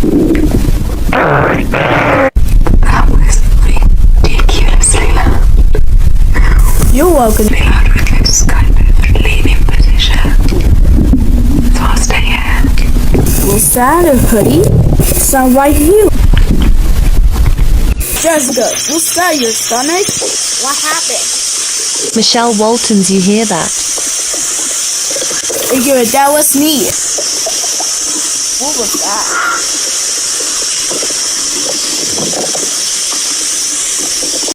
That was ridiculously loud. You're welcome. Loud with this kind of leaning position. Faster here. What's that, a hoodie? Sound like you. Jessica, what's that, your stomach? What happened? Michelle Waltons, you hear that? That was me. What was that?